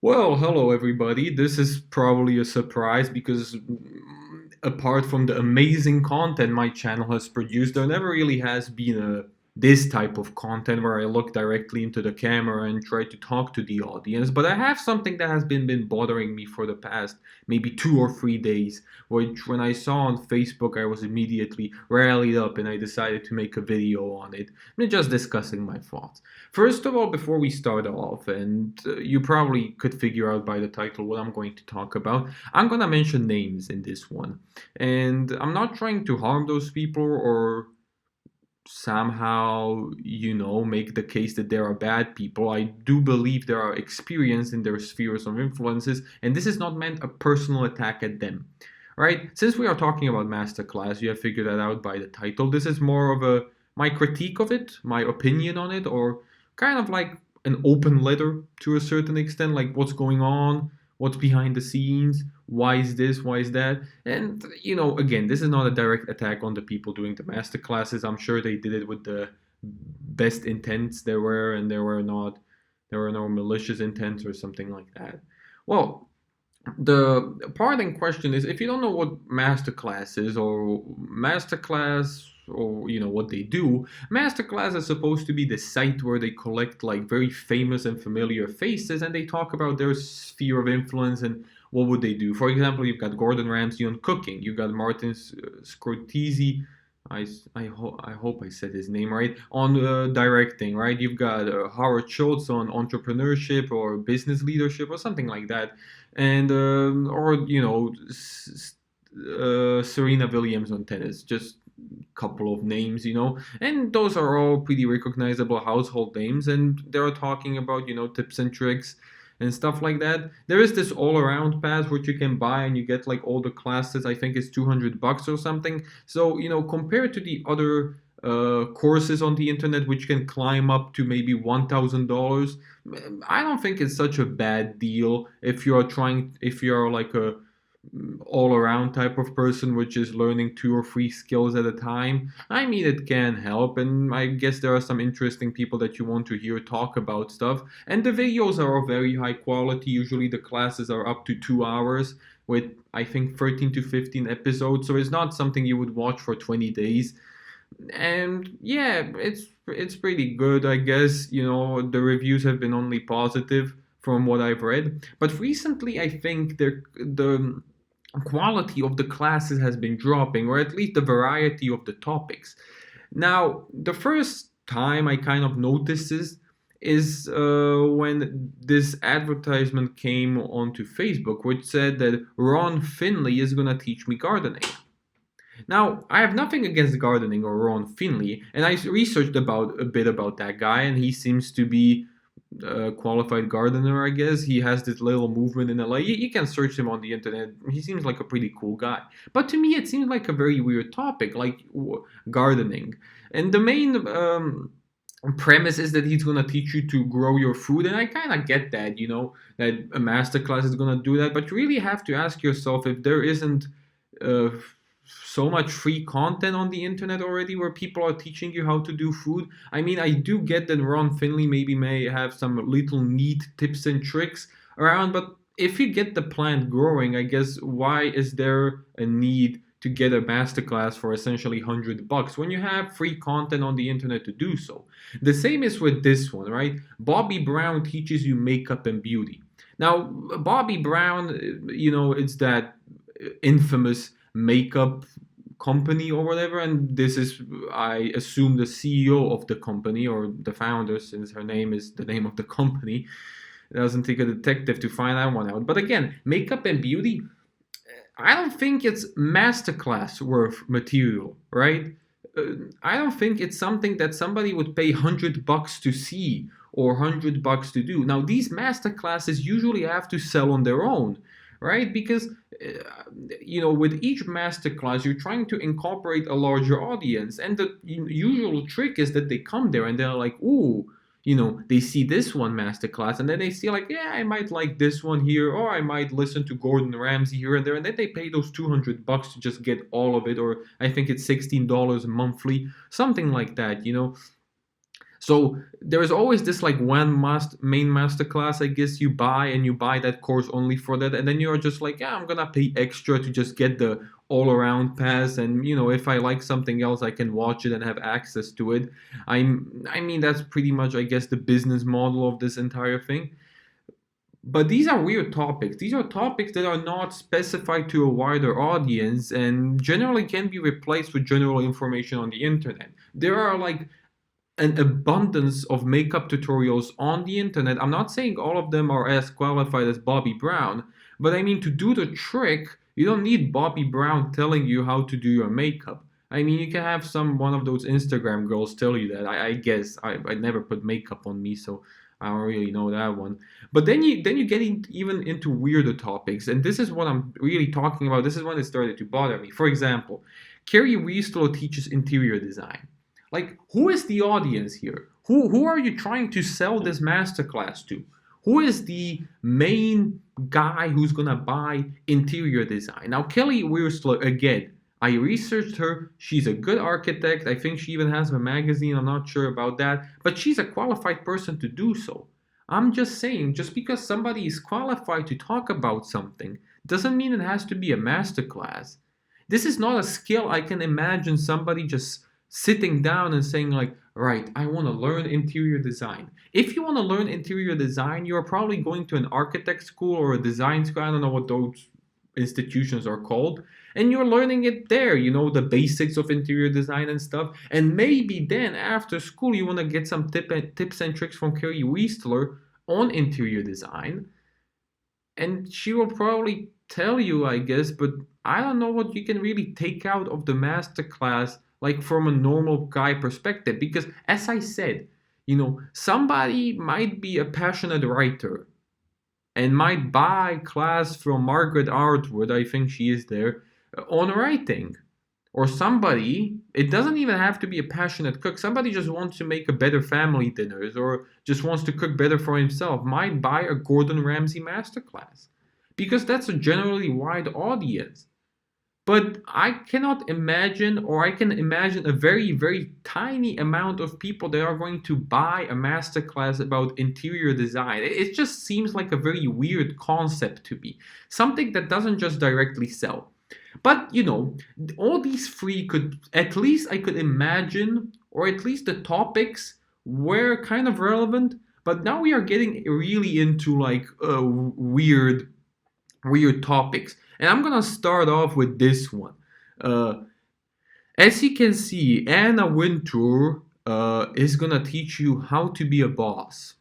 Well, hello everybody. This is probably a surprise because apart from the amazing content my channel has produced, there never really has been a this type of content where I look directly into the camera and try to talk to the audience. But I have something that has been bothering me for the past maybe 2 or 3 days, which when I saw on Facebook, I was immediately rallied up and I decided to make a video on it, and just discussing my thoughts. First of all, before we start off, and you probably could figure out by the title what I'm going to talk about, I'm gonna mention names in this one. And I'm not trying to harm those people or somehow, make the case that there are bad people. I do believe there are experienced in their spheres of influences, and this is not meant a personal attack at them. Right? Since we are talking about Masterclass, you have figured that out by the title. This is more of a my critique of it, my opinion on it, or kind of like an open letter to a certain extent, like what's going on, what's behind the scenes, why is this, why is that. And again, this is not a direct attack on the people doing the master classes. I'm sure they did it with the best intents there were, and there were no malicious intents or something like that. Well, the part in question is, if you don't know what masterclass is or masterclass, or what they do, masterclass is supposed to be the site where they collect like very famous and familiar faces, and they talk about their sphere of influence and what would they do. For example, you've got Gordon Ramsay on cooking, you've got Martin Scorsese, I hope I said his name right, on directing, right? You've got Howard Schultz on entrepreneurship or business leadership or something like that, and or Serena Williams on tennis. Just a couple of names, and those are all pretty recognizable household names, and they're talking about tips and tricks and stuff like that. There is this all-around pass which you can buy, and you get like all the classes. I think it's $200 or something. So compared to the other courses on the internet, which can climb up to maybe $1,000, I don't think it's such a bad deal if you're like a all around type of person, which is learning 2 or 3 skills at a time. I mean, it can help, and I guess there are some interesting people that you want to hear talk about stuff. And the videos are of very high quality. Usually, the classes are up to 2 hours with, I think, 13 to 15 episodes, so it's not something you would watch for 20 days. And yeah, it's pretty good, I guess. The reviews have been only positive from what I've read. But recently, I think the quality of the classes has been dropping, or at least the variety of the topics. Now, the first time I kind of noticed this is when this advertisement came onto Facebook, which said that Ron Finley is going to teach me gardening. Now, I have nothing against gardening or Ron Finley, and I researched about a bit about that guy, and he seems to be a qualified gardener, I guess. He has this little movement in LA. You can search him on the internet. He seems like a pretty cool guy. But to me, it seems like a very weird topic, like gardening. And the main premise is that he's gonna teach you to grow your food, and I kind of get that, that a masterclass is gonna do that. But you really have to ask yourself if there isn't uh, so much free content on the internet already where people are teaching you how to do food. I mean, I do get that Ron Finley maybe may have some little neat tips and tricks around, but if you get the plant growing, I guess why is there a need to get a masterclass for essentially $100 when you have free content on the internet to do so? The same is with this one, right? Bobbi Brown teaches you makeup and beauty. Now, Bobbi Brown, it's that infamous makeup company or whatever, and this is, I assume, the CEO of the company or the founder, since her name is the name of the company. It doesn't take a detective to find that one out. But again, makeup and beauty, I don't think it's masterclass worth material, right? I don't think it's something that somebody would pay $100 to see or $100 to do. Now, these masterclasses usually have to sell on their own, right? Because with each masterclass, you're trying to incorporate a larger audience, and the usual trick is that they come there and they're like, ooh, they see this one masterclass, and then they see like, yeah, I might like this one here, or I might listen to Gordon Ramsay here and there, and then they pay those $200 to just get all of it, or I think it's $16 monthly, something like that. So there is always this like one main masterclass, I guess, you buy, and you buy that course only for that, and then you're just like, yeah, I'm gonna pay extra to just get the all around pass, and if I like something else, I can watch it and have access to it. I mean, that's pretty much, I guess, the business model of this entire thing. But these are weird topics. These are topics that are not specified to a wider audience and generally can be replaced with general information on the internet. There are like an abundance of makeup tutorials on the internet. I'm not saying all of them are as qualified as Bobby Brown, but I mean, to do the trick, you don't need Bobby Brown telling you how to do your makeup. I mean, you can have one of those Instagram girls tell you that. I guess I never put makeup on me, so I don't really know that one. But then you get even into weirder topics, and this is what I'm really talking about. This is when it started to bother me. For example, Carrie Weisler teaches interior design. Like, who is the audience here? Who are you trying to sell this masterclass to? Who is the main guy who's gonna buy interior design? Now, Kelly Weirstler, again, I researched her. She's a good architect. I think she even has a magazine. I'm not sure about that, but she's a qualified person to do so. I'm just saying, just because somebody is qualified to talk about something doesn't mean it has to be a masterclass. This is not a skill I can imagine somebody just sitting down and saying like, right, I want to learn interior design. If you want to learn interior design, you're probably going to an architect school or a design school. I don't know what those institutions are called. And you're learning it there, the basics of interior design and stuff. And maybe then after school, you want to get some tips and tricks from Carrie Weisler on interior design. And she will probably tell you, I guess, but I don't know what you can really take out of the masterclass, like from a normal guy perspective. Because as I said, somebody might be a passionate writer and might buy class from Margaret Atwood, I think she is there, on writing. Or somebody, it doesn't even have to be a passionate cook, somebody just wants to make a better family dinners or just wants to cook better for himself, might buy a Gordon Ramsay masterclass. Because that's a generally wide audience. But I cannot imagine, or I can imagine a very, very tiny amount of people that are going to buy a masterclass about interior design. It just seems like a very weird concept to me. Something that doesn't just directly sell. But, all these three at least I could imagine, or at least the topics were kind of relevant. But now we are getting really into like weird topics. And I'm gonna start off with this one. As you can see, Anna Wintour is gonna teach you how to be a boss.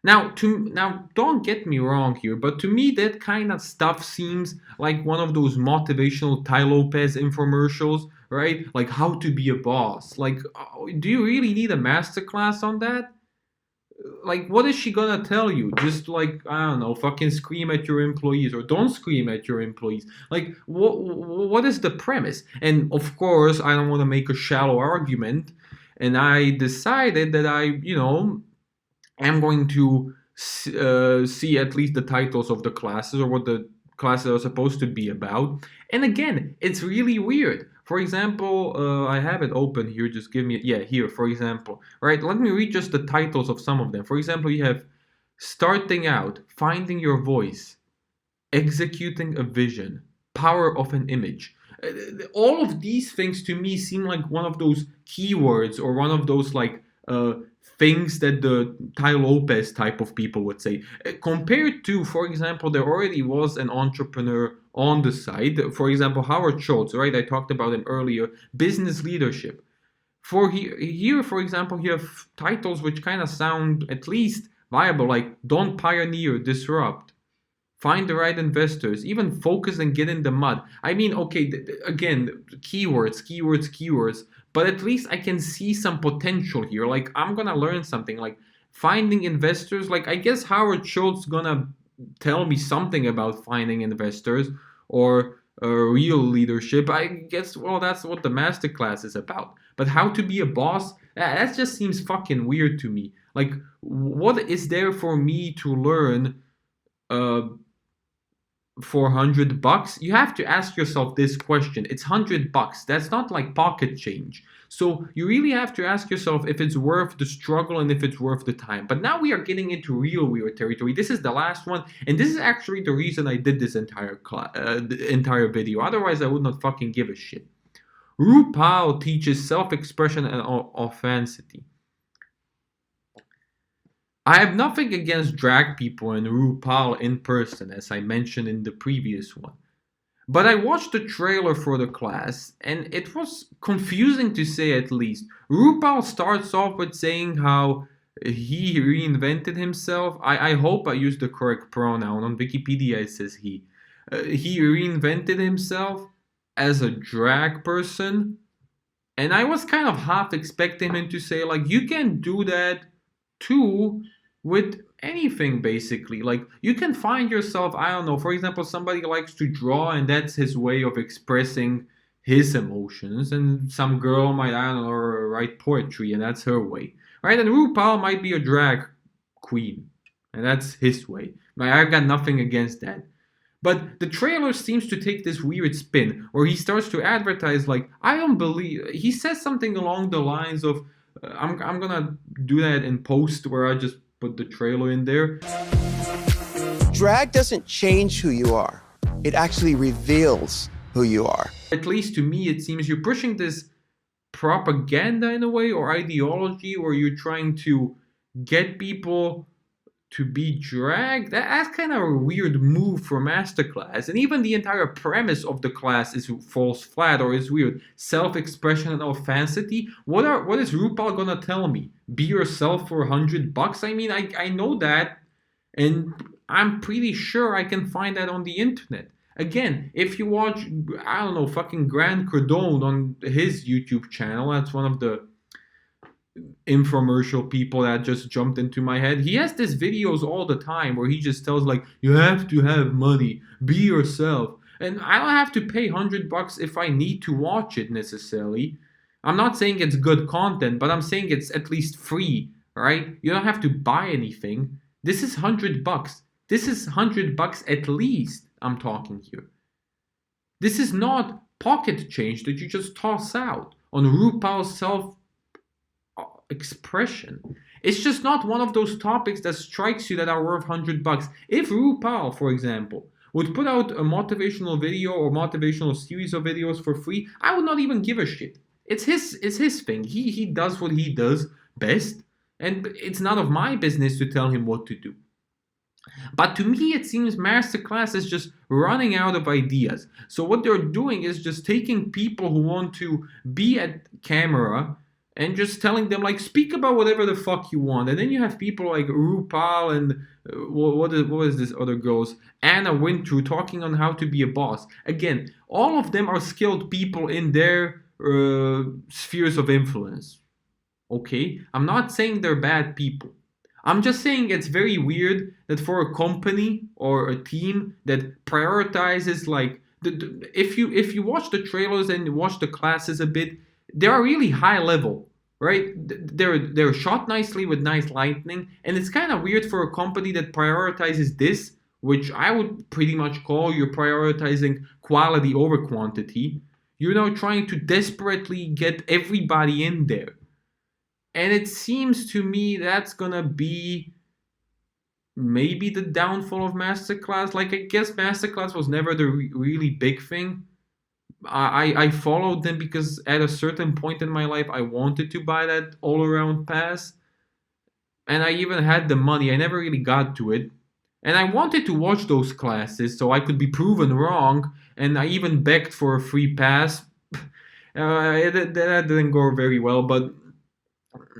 Now, don't get me wrong here, but to me that kind of stuff seems like one of those motivational Tai Lopez infomercials, right? Like how to be a boss. Like, do you really need a masterclass on that? Like, what is she gonna tell you? Just like, I don't know, fucking scream at your employees, or don't scream at your employees. Like, what is the premise? And of course, I don't want to make a shallow argument, and I decided that I am going to see at least the titles of the classes, or what the classes are supposed to be about. And again, it's really weird. For example, I have it open here. Just give me, yeah, here, for example. Right, let me read just the titles of some of them. For example, you have Starting Out, Finding Your Voice, Executing a Vision, Power of an Image. All of these things to me seem like one of those keywords, or one of those like things that the Tai Lopez type of people would say. Compared to, for example, there already was an entrepreneur on the site. For example, Howard Schultz, right? I talked about him earlier. Business leadership. For here, for example, you have titles which kind of sound at least viable, like Don't Pioneer, Disrupt. Find the right investors, even Focus and Get in the Mud. I mean, okay, again, keywords, but at least I can see some potential here. Like, I'm gonna learn something, like finding investors. Like, I guess Howard Schultz gonna tell me something about finding investors, or real leadership. I guess, well, that's what the masterclass is about. But how to be a boss, that just seems fucking weird to me. Like, what is there for me to learn for $100, you have to ask yourself this question. It's $100. That's not like pocket change. So you really have to ask yourself if it's worth the struggle and if it's worth the time. But now we are getting into real weird territory. This is the last one, and this is actually the reason I did this the entire video. Otherwise, I would not fucking give a shit. RuPaul teaches self-expression and authenticity. I have nothing against drag people and RuPaul in person, as I mentioned in the previous one. But I watched the trailer for the class, and it was confusing to say at least. RuPaul starts off with saying how he reinvented himself. I hope I used the correct pronoun. On Wikipedia it says he. He reinvented himself as a drag person. And I was kind of half expecting him to say, like, you can do that too with anything basically. Like, you can find yourself, I don't know, for example, somebody likes to draw and that's his way of expressing his emotions, and some girl might, I don't know, write poetry and that's her way, right? And RuPaul might be a drag queen and that's his way. I've got nothing against that. But the trailer seems to take this weird spin where he starts to advertise, like, I don't believe, he says something along the lines of, I'm gonna do that in post where I just put the trailer in there. Drag doesn't change who you are. It actually reveals who you are. At least to me, it seems you're pushing this propaganda in a way, or ideology, where you're trying to get people to be dragged. That's kind of a weird move for Masterclass. And even the entire premise of the class falls flat or is weird. Self-expression and authenticity. What is RuPaul gonna tell me? Be yourself for $100? I mean, I know that, and I'm pretty sure I can find that on the internet. Again, if you watch, I don't know, fucking Grant Cardone on his YouTube channel, that's one of the infomercial people that just jumped into my head. He has these videos all the time where he just tells, like, you have to have money, be yourself, and I don't have to pay $100 if I need to watch it necessarily. I'm not saying it's good content, but I'm saying it's at least free, right? You don't have to buy anything. This is $100. This is $100 at least. I'm talking here. This is not pocket change that you just toss out on RuPaul's self-expression. It's just not one of those topics that strikes you that are worth $100. If RuPaul, for example, would put out a motivational video or motivational series of videos for free, I would not even give a shit. It's his thing. He does what he does best, and it's none of my business to tell him what to do. But to me, it seems Masterclass is just running out of ideas. So what they're doing is just taking people who want to be at camera and just telling them, like, speak about whatever the fuck you want. And then you have people like RuPaul and what is this other girl's, Anna Wintour, talking on how to be a boss. Again, all of them are skilled people in their spheres of influence. Okay? I'm not saying they're bad people. I'm just saying it's very weird that for a company or a team that prioritizes, like, if you watch the trailers and watch the classes a bit, they are really high level, right? They're shot nicely with nice lighting, and it's kind of weird for a company that prioritizes this, which I would pretty much call you're prioritizing quality over quantity. You're now trying to desperately get everybody in there. And it seems to me that's gonna be maybe the downfall of Masterclass. Like, I guess Masterclass was never the really big thing. I followed them because at a certain point in my life I wanted to buy that all-around pass. And I even had the money. I never really got to it. And I wanted to watch those classes so I could be proven wrong. And I even begged for a free pass. That didn't go very well, but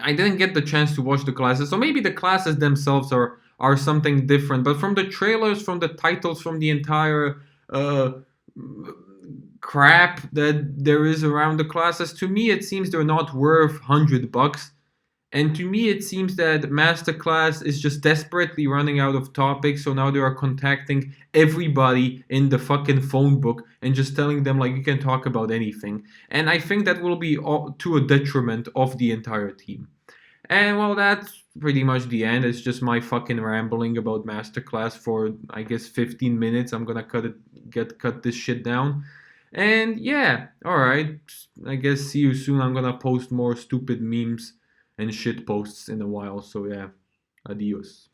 I didn't get the chance to watch the classes, so maybe the classes themselves are something different. But from the trailers, from the titles, from the entire crap that there is around the classes, to me it seems they're not worth $100. And to me it seems that Masterclass is just desperately running out of topics, so now they are contacting everybody in the fucking phone book and just telling them, like, you can talk about anything. And I think that will be to a detriment of the entire team. And well, that's pretty much the end. It's just my fucking rambling about Masterclass for I guess 15 minutes. I'm gonna cut this shit down. And yeah, all right. I guess see you soon. I'm gonna post more stupid memes and shit posts in a while. So yeah, adios.